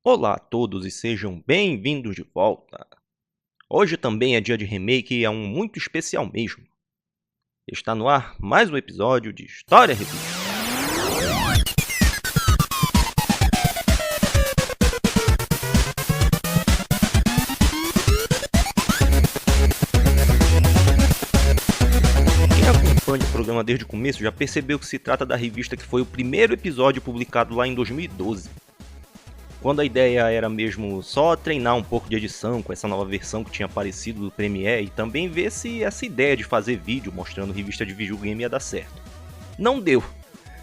Olá a todos e sejam bem-vindos de volta. Hoje também é dia de remake e é um muito especial mesmo. Está no ar mais um episódio de História Revista. Quem acompanha o programa desde o começo já percebeu que se trata da revista que foi o primeiro episódio publicado lá em 2012. Quando a ideia era mesmo só treinar um pouco de edição com essa nova versão que tinha aparecido do Premiere e também ver se essa ideia de fazer vídeo mostrando revista de videogame ia dar certo. Não deu,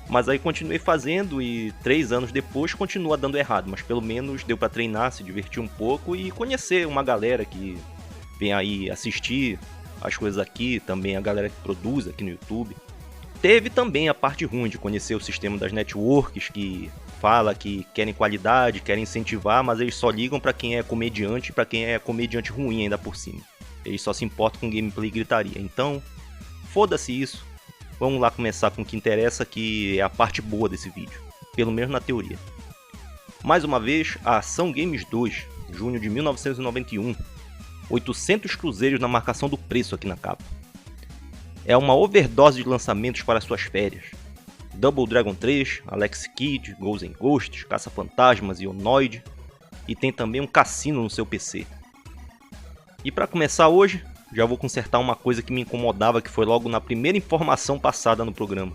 mas aí continuei fazendo e 3 anos depois continua dando errado, mas pelo menos deu pra treinar, se divertir um pouco e conhecer uma galera que vem aí assistir as coisas aqui, também a galera que produz aqui no YouTube. Teve também a parte ruim de conhecer o sistema das networks que fala que querem qualidade, querem incentivar, mas eles só ligam pra quem é comediante e pra quem é comediante ruim ainda por cima. Eles só se importam com gameplay e gritaria. Então, foda-se isso. Vamos lá começar com o que interessa, que é a parte boa desse vídeo. Pelo menos na teoria. Mais uma vez, a Ação Games 2, junho de 1991. 800 cruzeiros na marcação do preço aqui na capa. É uma overdose de lançamentos para suas férias. Double Dragon 3, Alex Kidd, Ghosts and Ghosts, Caça-Fantasmas e Onoid. E tem também um cassino no seu PC. E para começar hoje, já vou consertar uma coisa que me incomodava, que foi logo na primeira informação passada no programa.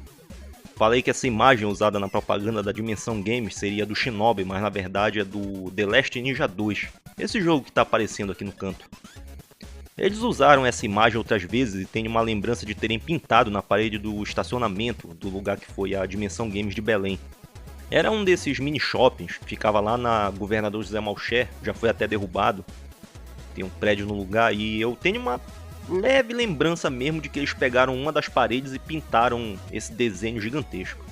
Falei que essa imagem usada na propaganda da Dimensão Games seria do Shinobi, mas na verdade é do The Last Ninja 2, esse jogo que está aparecendo aqui no canto. Eles usaram essa imagem outras vezes e tem uma lembrança de terem pintado na parede do estacionamento do lugar que foi a Dimensão Games de Belém. Era um desses mini shoppings que ficava lá na Governador José Malcher, já foi até derrubado. Tem um prédio no lugar e eu tenho uma leve lembrança mesmo de que eles pegaram uma das paredes e pintaram esse desenho gigantesco.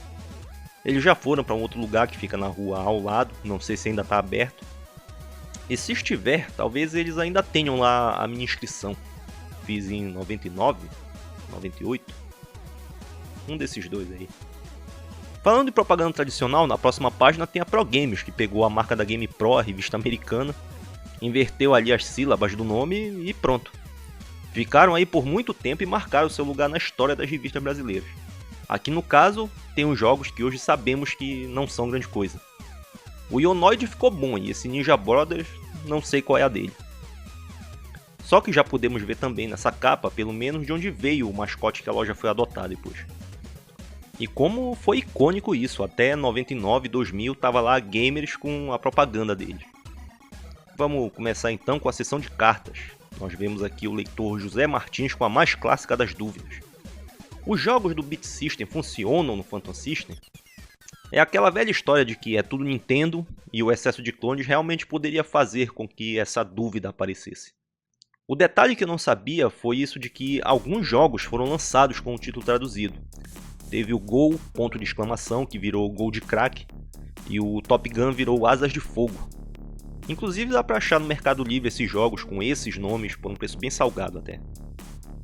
Eles já foram para um outro lugar que fica na rua ao lado, não sei se ainda está aberto. E se estiver, talvez eles ainda tenham lá a minha inscrição. Fiz em 99, 98, um desses dois aí. Falando de propaganda tradicional, na próxima página tem a Pro Games, que pegou a marca da Game Pro, a revista americana, inverteu ali as sílabas do nome e pronto. Ficaram aí por muito tempo e marcaram seu lugar na história das revistas brasileiras. Aqui no caso, tem os jogos que hoje sabemos que não são grande coisa. O Ionoid ficou bom e esse Ninja Brothers não sei qual é a dele. Só que já podemos ver também nessa capa, pelo menos, de onde veio o mascote que a loja foi adotar depois. E como foi icônico isso, até 99, 2000 tava lá gamers com a propaganda deles. Vamos começar então com a seção de cartas. Nós vemos aqui o leitor José Martins com a mais clássica das dúvidas. Os jogos do Beat System funcionam no Phantom System? É aquela velha história de que é tudo Nintendo e o excesso de clones realmente poderia fazer com que essa dúvida aparecesse. O detalhe que eu não sabia foi isso de que alguns jogos foram lançados com o título traduzido. Teve o Gol, ponto de exclamação, que virou Gol de Crack, e o Top Gun virou Asas de Fogo. Inclusive dá pra achar no Mercado Livre esses jogos com esses nomes por um preço bem salgado até.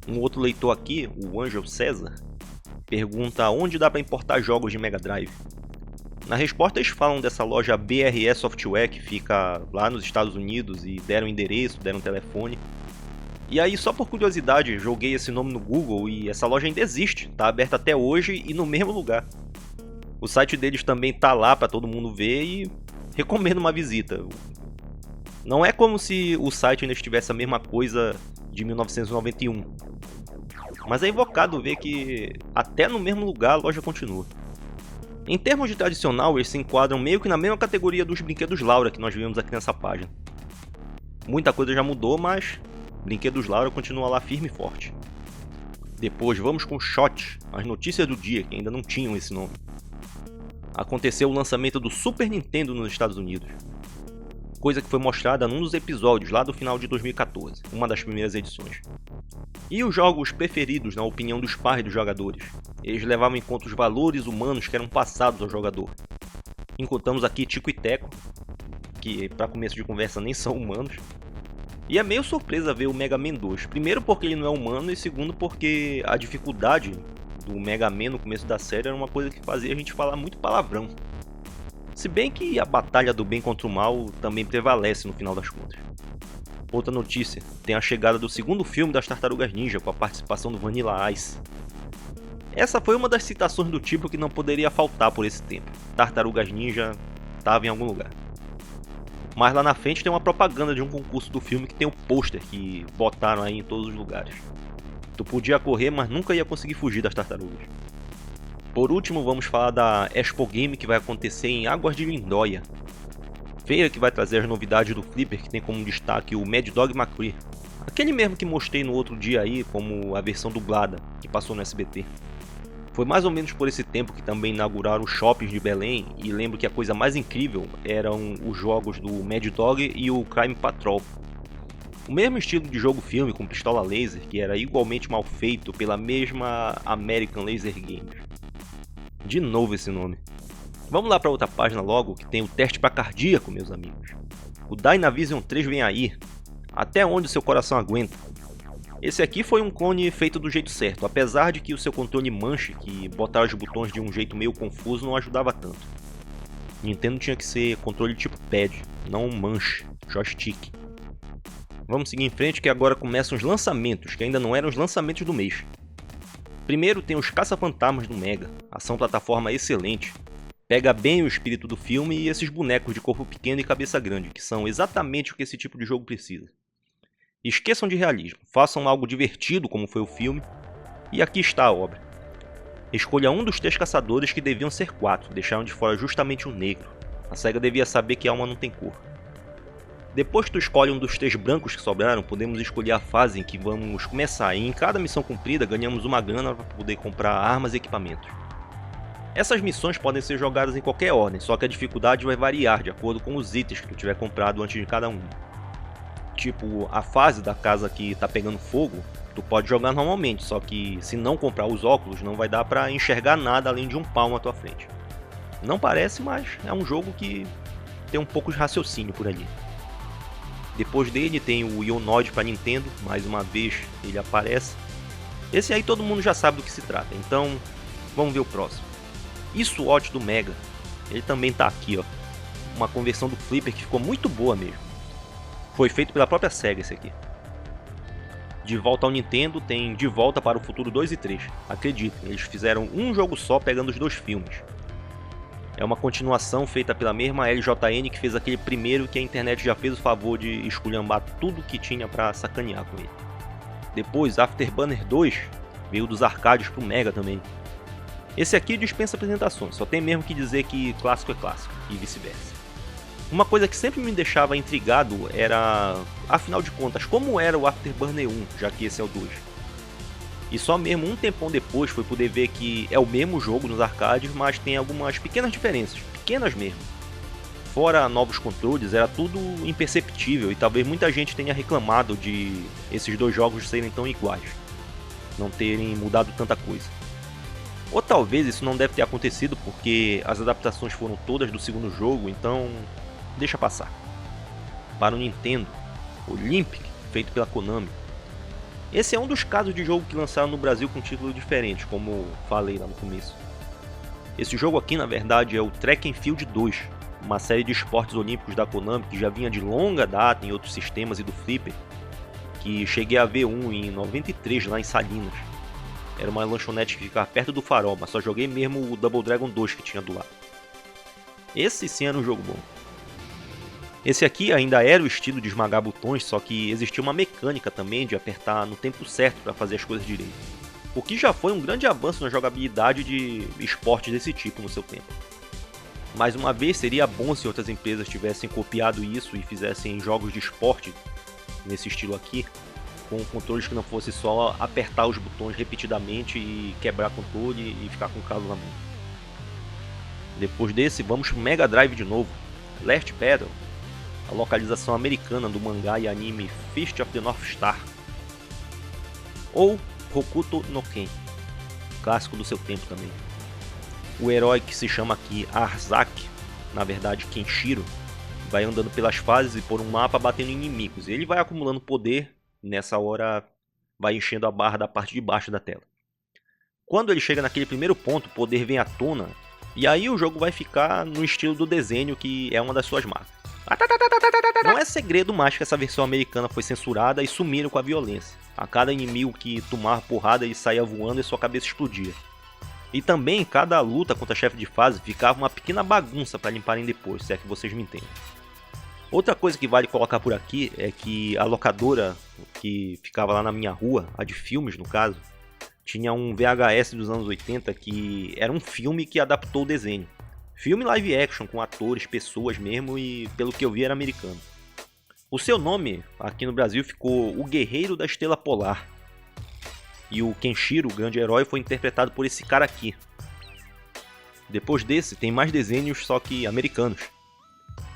Um outro leitor aqui, o Angel César, pergunta onde dá pra importar jogos de Mega Drive. Na resposta eles falam dessa loja BRE Software que fica lá nos Estados Unidos e deram endereço, deram telefone. E aí só por curiosidade joguei esse nome no Google e essa loja ainda existe, tá aberta até hoje e no mesmo lugar. O site deles também tá lá para todo mundo ver e recomendo uma visita. Não é como se o site ainda estivesse a mesma coisa de 1991. Mas é invocado ver que até no mesmo lugar a loja continua. Em termos de tradicional, eles se enquadram meio que na mesma categoria dos brinquedos Laura que nós vimos aqui nessa página. Muita coisa já mudou, mas Brinquedos Laura continua lá firme e forte. Depois vamos com Shot, as notícias do dia, que ainda não tinham esse nome. Aconteceu o lançamento do Super Nintendo nos Estados Unidos. Coisa que foi mostrada num dos episódios lá do final de 2014, uma das primeiras edições. E os jogos preferidos na opinião dos pais dos jogadores. Eles levavam em conta os valores humanos que eram passados ao jogador. Encontramos aqui Tico e Teco, que para começo de conversa nem são humanos. E é meio surpresa ver o Mega Man 2. Primeiro porque ele não é humano e segundo porque a dificuldade do Mega Man no começo da série era uma coisa que fazia a gente falar muito palavrão. Se bem que a batalha do bem contra o mal também prevalece no final das contas. Outra notícia, tem a chegada do segundo filme das Tartarugas Ninja com a participação do Vanilla Ice. Essa foi uma das citações do tipo que não poderia faltar por esse tempo. Tartarugas Ninja estava em algum lugar. Mas lá na frente tem uma propaganda de um concurso do filme que tem o pôster que botaram aí em todos os lugares. Tu podia correr, mas nunca ia conseguir fugir das tartarugas. Por último, vamos falar da Expo Game que vai acontecer em Águas de Lindóia. Feira que vai trazer as novidades do Flipper, que tem como destaque o Mad Dog McCree. Aquele mesmo que mostrei no outro dia aí, como a versão dublada, que passou no SBT. Foi mais ou menos por esse tempo que também inauguraram os shoppings de Belém, e lembro que a coisa mais incrível eram os jogos do Mad Dog e o Crime Patrol. O mesmo estilo de jogo-filme com pistola laser, que era igualmente mal feito pela mesma American Laser Games. De novo esse nome. Vamos lá para outra página logo, que tem o teste para cardíaco, meus amigos. O Dynavision 3 vem aí, até onde seu coração aguenta. Esse aqui foi um clone feito do jeito certo, apesar de que o seu controle manche, que botar os botões de um jeito meio confuso, não ajudava tanto. Nintendo tinha que ser controle tipo pad, não manche, joystick. Vamos seguir em frente que agora começam os lançamentos, que ainda não eram os lançamentos do mês. Primeiro tem os Caça-Fantasmas do Mega, ação plataforma excelente. Pega bem o espírito do filme e esses bonecos de corpo pequeno e cabeça grande, que são exatamente o que esse tipo de jogo precisa. Esqueçam de realismo, façam algo divertido como foi o filme, e aqui está a obra. Escolha um dos 3 caçadores que deviam ser 4, deixaram de fora justamente o negro. A SEGA devia saber que alma não tem cor. Depois que tu escolhe um dos 3 brancos que sobraram, podemos escolher a fase em que vamos começar, e em cada missão cumprida ganhamos uma grana para poder comprar armas e equipamentos. Essas missões podem ser jogadas em qualquer ordem, só que a dificuldade vai variar de acordo com os itens que tu tiver comprado antes de cada um. Tipo, a fase da casa que tá pegando fogo, tu pode jogar normalmente, só que se não comprar os óculos não vai dar pra enxergar nada além de um palmo à tua frente. Não parece, mas é um jogo que tem um pouco de raciocínio por ali. Depois dele tem o Ionoid para Nintendo, mais uma vez ele aparece. Esse aí todo mundo já sabe do que se trata, então vamos ver o próximo. Isso SWAT do Mega, ele também tá aqui, ó. Uma conversão do Flipper que ficou muito boa mesmo. Foi feito pela própria SEGA esse aqui. De volta ao Nintendo tem De Volta para o Futuro 2 e 3. Acreditem, eles fizeram um jogo só pegando os 2 filmes. É uma continuação feita pela mesma LJN que fez aquele primeiro que a internet já fez o favor de esculhambar tudo que tinha pra sacanear com ele. Depois, Afterburner 2 veio dos arcades pro Mega também. Esse aqui dispensa apresentações, só tem mesmo que dizer que clássico é clássico, e vice-versa. Uma coisa que sempre me deixava intrigado era, afinal de contas, como era o Afterburner 1, já que esse é o 2. E só mesmo um tempão depois foi poder ver que é o mesmo jogo nos arcades, mas tem algumas pequenas diferenças, pequenas mesmo. Fora novos controles, era tudo imperceptível e talvez muita gente tenha reclamado de esses 2 jogos serem tão iguais, não terem mudado tanta coisa. Ou talvez isso não deve ter acontecido porque as adaptações foram todas do segundo jogo, então deixa passar. Para o Nintendo, Olympic, feito pela Konami. Esse é um dos casos de jogo que lançaram no Brasil com título diferente, como falei lá no começo. Esse jogo aqui na verdade é o Track and Field 2, uma série de esportes olímpicos da Konami que já vinha de longa data em outros sistemas e do Flipper, que cheguei a ver um em 93 lá em Salinas. Era uma lanchonete que ficava perto do farol, mas só joguei mesmo o Double Dragon 2 que tinha do lado. Esse sim era um jogo bom. Esse aqui ainda era o estilo de esmagar botões, só que existia uma mecânica também de apertar no tempo certo para fazer as coisas direito. O que já foi um grande avanço na jogabilidade de esportes desse tipo no seu tempo. Mais uma vez, seria bom se outras empresas tivessem copiado isso e fizessem jogos de esporte nesse estilo aqui, com controles que não fosse só apertar os botões repetidamente e quebrar controle e ficar com o calo na mão. Depois desse, vamos pro Mega Drive de novo. Last Battle, a localização americana do mangá e anime Fist of the North Star. Ou Hokuto no Ken, clássico do seu tempo também. O herói que se chama aqui Arzaki, na verdade Kenshiro, vai andando pelas fases e por um mapa batendo em inimigos. Ele vai acumulando poder, nessa hora vai enchendo a barra da parte de baixo da tela. Quando ele chega naquele primeiro ponto, o poder vem à tona E aí o jogo vai ficar no estilo do desenho, que é uma das suas marcas. Não é segredo mais que essa versão americana foi censurada e sumiram com a violência. A cada inimigo que tomava porrada ele saía voando e sua cabeça explodia. E também cada luta contra chefe de fase ficava uma pequena bagunça para limparem depois, se é que vocês me entendem. Outra coisa que vale colocar por aqui é que a locadora que ficava lá na minha rua, a de filmes no caso, tinha um VHS dos anos 80 que era um filme que adaptou o desenho. Filme live action com atores, pessoas mesmo, e pelo que eu vi era americano. O seu nome aqui no Brasil ficou O Guerreiro da Estrela Polar. E o Kenshiro, o grande herói, foi interpretado por esse cara aqui. Depois desse tem mais desenhos só que americanos.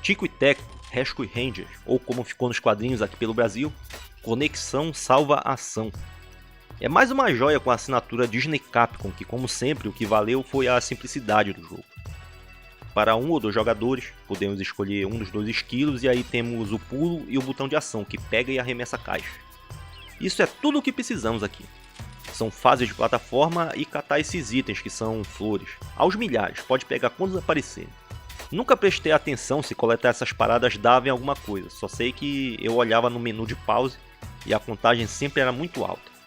Tico e Teco, Rescue Rangers, ou como ficou nos quadrinhos aqui pelo Brasil, Conexão Salva Ação. É mais uma joia com a assinatura Disney Capcom, que como sempre o que valeu foi a simplicidade do jogo. Para um ou dois jogadores, podemos escolher um dos dois esquilos e aí temos o pulo e o botão de ação, que pega e arremessa a caixa. Isso é tudo o que precisamos aqui. São fases de plataforma e catar esses itens que são flores. Aos milhares, pode pegar quantos aparecerem. Nunca prestei atenção se coletar essas paradas dava em alguma coisa, só sei que eu olhava no menu de pause e a contagem sempre era muito alta.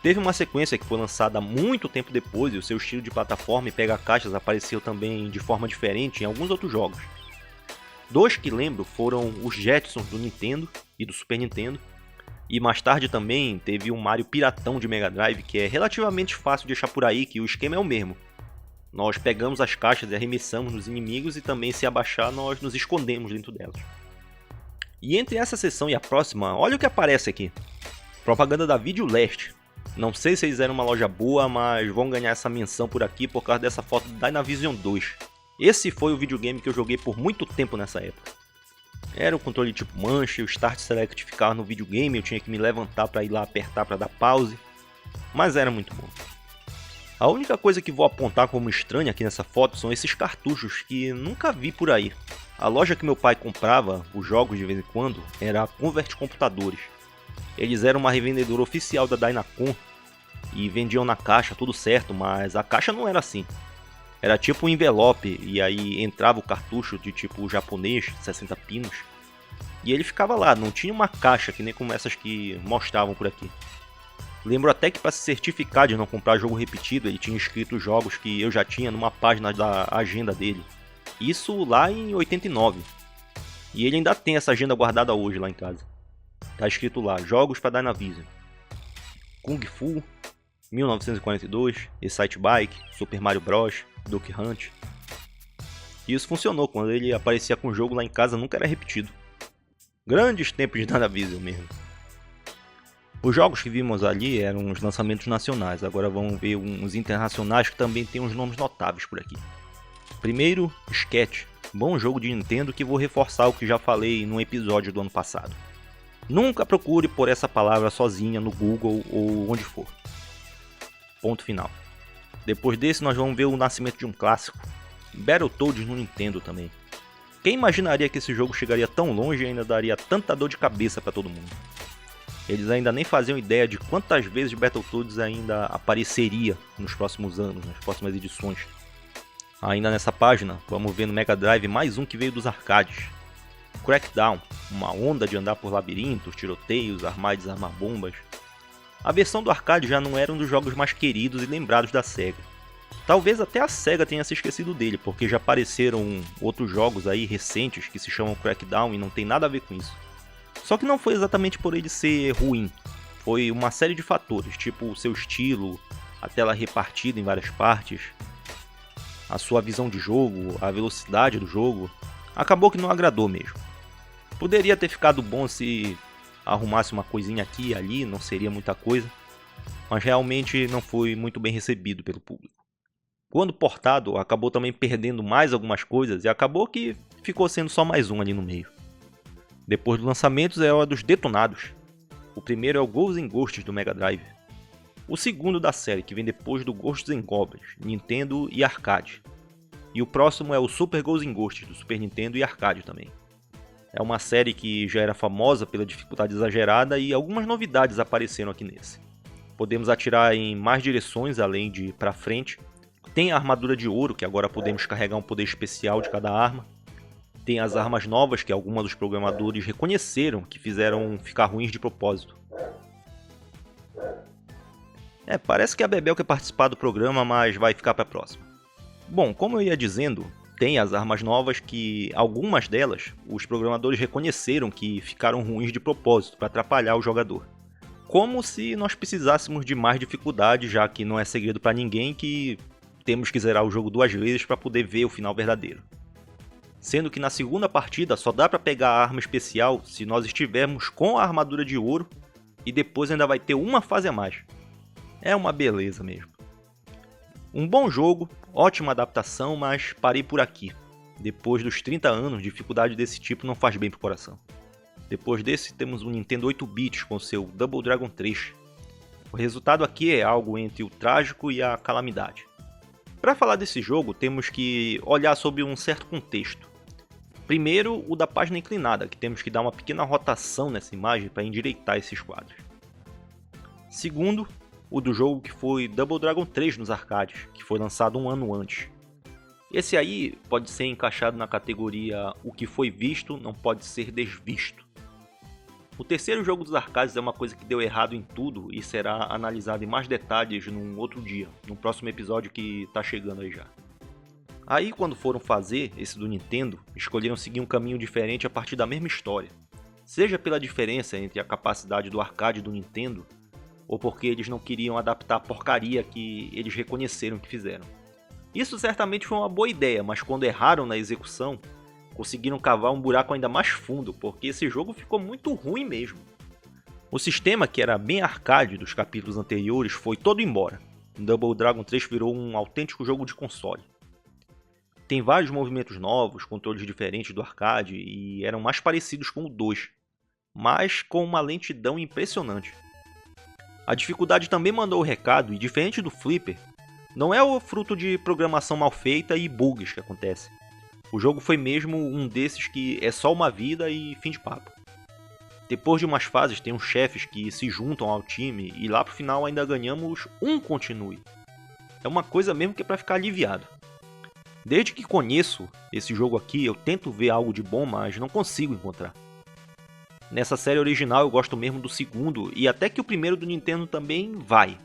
Teve uma sequência que foi lançada muito tempo depois e o seu estilo de plataforma e pega-caixas apareceu também de forma diferente em alguns outros jogos. Dois que lembro foram os Jetsons do Nintendo e do Super Nintendo, e mais tarde também teve o Mario Piratão de Mega Drive, que é relativamente fácil de achar por aí, que o esquema é o mesmo. Nós pegamos as caixas e arremessamos nos inimigos e também se abaixar nós nos escondemos dentro delas. E entre essa sessão e a próxima, olha o que aparece aqui. Propaganda da Video Leste. Não sei se eles eram uma loja boa, mas vão ganhar essa menção por aqui por causa dessa foto do Dynavision 2. Esse foi o videogame que eu joguei por muito tempo nessa época. Era um controle tipo manche, o Start Select ficava no videogame, eu tinha que me levantar para ir lá apertar para dar pause, mas era muito bom. A única coisa que vou apontar como estranha aqui nessa foto são esses cartuchos que nunca vi por aí. A loja que meu pai comprava os jogos de vez em quando era a Convert Computadores. Eles eram uma revendedora oficial da Dynacon e vendiam na caixa tudo certo, mas a caixa não era assim. Era tipo um envelope e aí entrava o cartucho de tipo japonês, 60 pinos, e ele ficava lá, não tinha uma caixa que nem como essas que mostravam por aqui. Lembro até que para se certificar de não comprar jogo repetido, ele tinha escrito jogos que eu já tinha numa página da agenda dele. Isso lá em 89. E ele ainda tem essa agenda guardada hoje lá em casa. Tá escrito lá, jogos para Dynavision. Kung Fu, 1942, Excite Bike, Super Mario Bros, Duck Hunt. E isso funcionou, quando ele aparecia com o jogo lá em casa nunca era repetido. Grandes tempos de Dynavision mesmo. Os jogos que vimos ali eram os lançamentos nacionais, agora vamos ver uns internacionais que também tem uns nomes notáveis por aqui. Primeiro, Sketch, bom jogo de Nintendo que vou reforçar o que já falei num episódio do ano passado. Nunca procure por essa palavra sozinha no Google ou onde for. Ponto final. Depois desse nós vamos ver o nascimento de um clássico, Battletoads no Nintendo também. Quem imaginaria que esse jogo chegaria tão longe e ainda daria tanta dor de cabeça para todo mundo? Eles ainda nem faziam ideia de quantas vezes Battletoads ainda apareceria nos próximos anos, nas próximas edições. Ainda nessa página, vamos ver no Mega Drive mais um que veio dos arcades. Crackdown, uma onda de andar por labirintos, tiroteios, armar e desarmar bombas. A versão do arcade já não era um dos jogos mais queridos e lembrados da SEGA. Talvez até a SEGA tenha se esquecido dele, porque já apareceram outros jogos aí recentes que se chamam Crackdown e não tem nada a ver com isso. Só que não foi exatamente por ele ser ruim, foi uma série de fatores, tipo o seu estilo, a tela repartida em várias partes, a sua visão de jogo, a velocidade do jogo, acabou que não agradou mesmo. Poderia ter ficado bom se arrumasse uma coisinha aqui e ali, não seria muita coisa, mas realmente não foi muito bem recebido pelo público. Quando portado, acabou também perdendo mais algumas coisas e acabou que ficou sendo só mais um ali no meio. Depois dos lançamentos é a hora dos detonados. O primeiro é o Ghosts and Ghosts do Mega Drive. O segundo da série, que vem depois do Ghosts and Goblins, Nintendo e Arcade. E o próximo é o Super Ghosts and Ghosts do Super Nintendo e Arcade também. É uma série que já era famosa pela dificuldade exagerada e algumas novidades apareceram aqui nesse. Podemos atirar em mais direções além de para frente, Tem a armadura de ouro, que agora podemos carregar um poder especial de cada arma. Tem as armas novas, que alguns dos programadores reconheceram que fizeram ficar ruins de propósito. Parece que a Bebel quer participar do programa, mas vai ficar para a próxima. Bom, como eu ia dizendo, tem as armas novas que, algumas delas, os programadores reconheceram que ficaram ruins de propósito para atrapalhar o jogador. Como se nós precisássemos de mais dificuldade, já que não é segredo para ninguém que temos que zerar o jogo 2 vezes para poder ver o final verdadeiro. Sendo que na segunda partida só dá para pegar a arma especial se nós estivermos com a armadura de ouro e depois ainda vai ter uma fase a mais. É uma beleza mesmo. Um bom jogo, ótima adaptação, mas parei por aqui. Depois dos 30 anos, dificuldade desse tipo não faz bem pro coração. Depois desse, temos um Nintendo 8-bits com seu Double Dragon 3. O resultado aqui é algo entre o trágico e a calamidade. Para falar desse jogo, temos que olhar sob um certo contexto. Primeiro, o da página inclinada, que temos que dar uma pequena rotação nessa imagem para endireitar esses quadros. Segundo, o do jogo que foi Double Dragon 3 nos arcades, que foi lançado um ano antes. Esse aí pode ser encaixado na categoria o que foi visto não pode ser desvisto. O terceiro jogo dos arcades é uma coisa que deu errado em tudo e será analisado em mais detalhes num outro dia, no próximo episódio que está chegando aí já. Aí quando foram fazer esse do Nintendo, escolheram seguir um caminho diferente a partir da mesma história. Seja pela diferença entre a capacidade do arcade do Nintendo, ou porque eles não queriam adaptar a porcaria que eles reconheceram que fizeram. Isso certamente foi uma boa ideia, mas quando erraram na execução, conseguiram cavar um buraco ainda mais fundo, porque esse jogo ficou muito ruim mesmo. O sistema, que era bem arcade dos capítulos anteriores, foi todo embora. Double Dragon 3 virou um autêntico jogo de console. Tem vários movimentos novos, controles diferentes do arcade e eram mais parecidos com o 2, mas com uma lentidão impressionante. A dificuldade também mandou o recado e, diferente do Flipper, não é o fruto de programação mal feita e bugs que acontece. O jogo foi mesmo um desses que é só uma vida e fim de papo. Depois de umas fases tem uns chefes que se juntam ao time e lá pro final ainda ganhamos um continue. É uma coisa mesmo que é pra ficar aliviado. Desde que conheço esse jogo aqui, eu tento ver algo de bom, mas não consigo encontrar. Nessa série original eu gosto mesmo do segundo, e até que o primeiro do Nintendo também vai.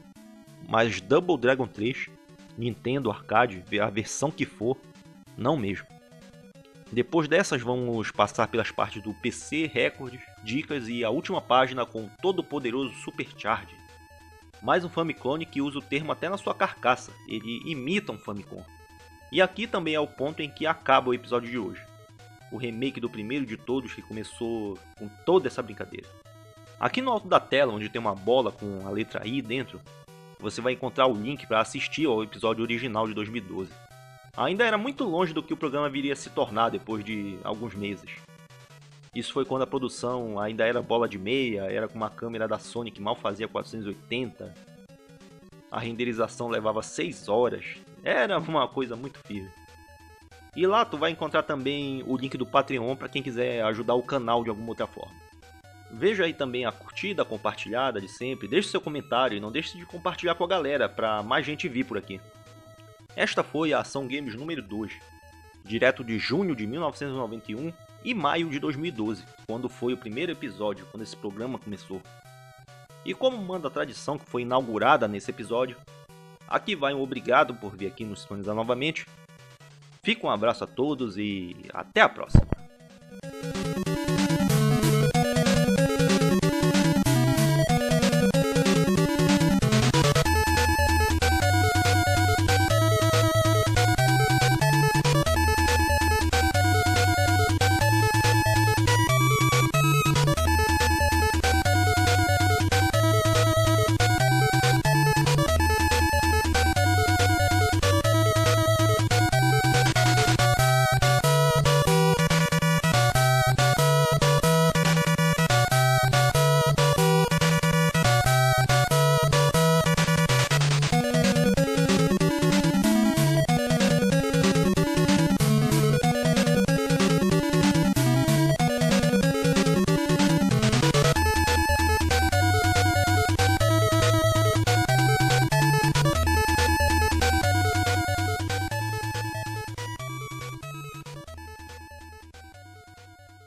Mas Double Dragon 3, Nintendo Arcade, a versão que for, não mesmo. Depois dessas vamos passar pelas partes do PC, recordes, dicas e a última página com o todo poderoso Supercharge. Mais um Famiclone que usa o termo até na sua carcaça, ele imita um Famicom. E aqui também é o ponto em que acaba o episódio de hoje. O remake do primeiro de todos que começou com toda essa brincadeira. Aqui no alto da tela, onde tem uma bola com a letra I dentro, você vai encontrar o link para assistir ao episódio original de 2012. Ainda era muito longe do que o programa viria a se tornar depois de alguns meses. Isso foi quando a produção ainda era bola de meia, era com uma câmera da Sony que mal fazia 480. A renderização levava 6 horas, era uma coisa muito firme. E lá tu vai encontrar também o link do Patreon para quem quiser ajudar o canal de alguma outra forma. Veja aí também a curtida, a compartilhada de sempre, deixe seu comentário e não deixe de compartilhar com a galera para mais gente vir por aqui. Esta foi a Ação Games número 2, direto de junho de 1991 e maio de 2012, quando foi o primeiro episódio, quando esse programa começou. E como manda a tradição que foi inaugurada nesse episódio, aqui vai um obrigado por vir aqui nos sintonizar novamente. Fica um abraço a todos e até a próxima!